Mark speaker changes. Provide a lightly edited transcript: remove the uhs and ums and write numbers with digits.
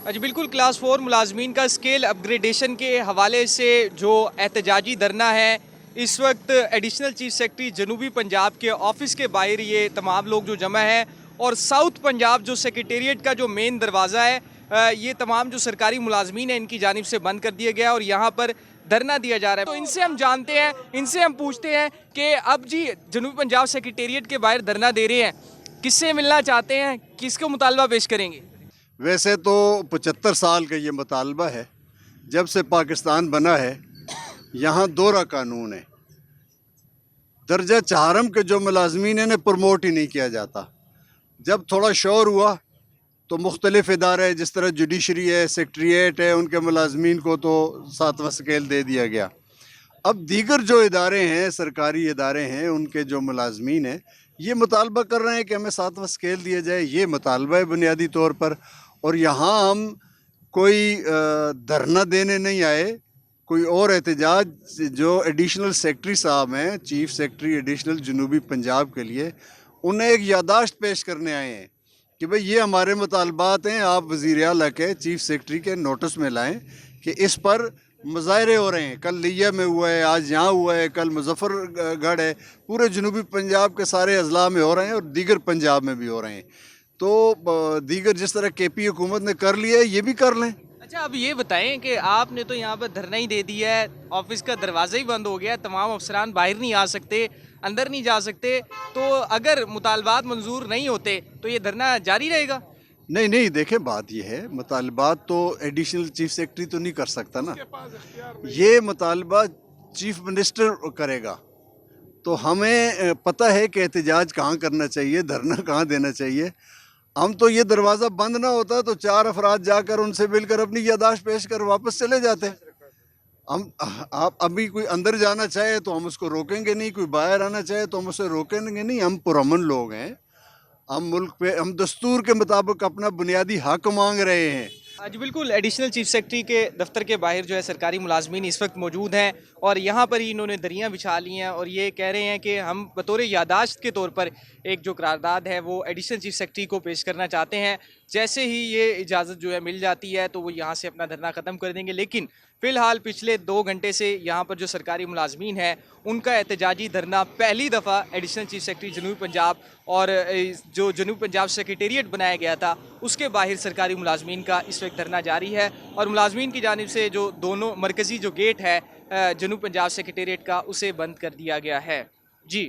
Speaker 1: जी बिल्कुल, क्लास 4 मुलाजमीन का scale upgradation के हवाले से जो एहतजाजी धरना है, इस वक्त एडिशनल चीफ सेक्रेटरी जनूबी पंजाब के ऑफिस के बाहर ये तमाम लोग जो जमा है और साउथ पंजाब जो सेक्रेटेरिएट का जो मेन दरवाज़ा है, ये तमाम जो सरकारी मुलाजमीन है इनकी जानिब से बंद कर दिया गया है और यहाँ पर धरना दिया जा रहा है। तो इनसे हम जानते हैं, इनसे हम पूछते हैं कि अब जी जनूबी पंजाब सेक्रेटेरिएट के बाहर धरना दे रहे हैं, किससे मिलना चाहते हैं, किसको मुतालबा पेश करेंगे?
Speaker 2: वैसे तो 75 साल का ये मुतालबा है। जब से पाकिस्तान बना है यहाँ दोहरा कानून है। दर्जा चारम के जो मुलाजमीन इन्हें प्रमोट ही नहीं किया जाता। जब थोड़ा शोर हुआ तो मुख्तलिफ इदारे जिस तरह जुडिशरी है, सेक्रेटरीट है, उनके मुलाजमीन को तो 7वां स्केल दे दिया गया। अब दीगर जो इदारे हैं, सरकारी इदारे हैं, उनके जो मुलाजमीन हैं ये मुतालबा कर रहे हैं कि हमें 7वां स्केल दिया जाए। ये मुतालबा है बुनियादी तौर पर। और यहाँ हम कोई धरना देने नहीं आए, कोई और एहतजाज जो एडिशनल सेक्रेटरी साहब हैं, चीफ सेक्रेटरी एडिशनल जनूबी पंजाब के लिए, उन्हें एक यादाश्त पेश करने आए हैं कि भाई ये हमारे मुतालबात हैं, आप वज़ीर आला के चीफ सेक्रेटरी के नोटिस में लाएं कि इस पर मुजाहरे हो रहे हैं। कल लिया में हुआ है, आज यहाँ हुआ है, कल मुजफ्फरगढ़ है, पूरे जनूबी पंजाब के सारे अजला में हो रहे हैं और दीगर पंजाब में भी हो रहे हैं। तो दीगर जिस तरह केपी हुकूमत ने कर लिया है ये भी कर लें।
Speaker 1: अच्छा, अब ये बताएं कि आपने तो यहाँ पर धरना ही दे दिया है, ऑफिस का दरवाज़ा ही बंद हो गया, तमाम अफसरान बाहर नहीं आ सकते, अंदर नहीं जा सकते, तो अगर मुतालबात मंजूर नहीं होते तो ये धरना जारी रहेगा?
Speaker 2: नहीं नहीं, देखें बात ये है, मुतालबात तो एडिशनल चीफ सेक्रेटरी तो नहीं कर सकता ना, ये मुतालबा चीफ मिनिस्टर करेगा। तो हमें पता है कि एहतजाज कहाँ करना चाहिए, धरना कहाँ देना चाहिए। हम तो ये दरवाज़ा बंद ना होता तो 4 अफराद जाकर उनसे मिलकर अपनी यादाश्त पेश कर वापस चले जाते। हम आप अभी कोई अंदर जाना चाहे तो हम उसको रोकेंगे नहीं, कोई बाहर आना चाहे तो हम उसे रोकेंगे नहीं। हम पुरअमन लोग हैं, हम मुल्क पे, हम दस्तूर के मुताबिक अपना बुनियादी हक मांग रहे हैं।
Speaker 1: जी बिल्कुल, एडिशनल चीफ सेक्रेटरी के दफ्तर के बाहर जो है सरकारी मुलाजमीन इस वक्त मौजूद हैं और यहाँ पर ही इन्होंने दरियाँ बिछा ली हैं और ये कह रहे हैं कि हम बतौर यादाश्त के तौर पर एक जो करारदाद है वो एडिशनल चीफ सेक्रेटरी को पेश करना चाहते हैं। जैसे ही ये इजाज़त जो है मिल जाती है तो वो यहाँ से अपना धरना ख़त्म कर देंगे। लेकिन फ़िलहाल पिछले 2 घंटे से यहाँ पर जो सरकारी मुलाजमीन हैं उनका एहतजाजी धरना पहली दफ़ा एडिशनल चीफ सेक्रेटरी जनूबी पंजाब और जो जनूबी पंजाब सेक्रेटेरिएट बनाया गया था उसके बाहर सरकारी मुलाजमीन का इस वक्त धरना जारी है और मुलाजमीन की जानिब से जो दोनों मरकज़ी जो गेट है जनूबी पंजाब सेक्रेटेरिएट का उसे बंद कर दिया गया है। जी।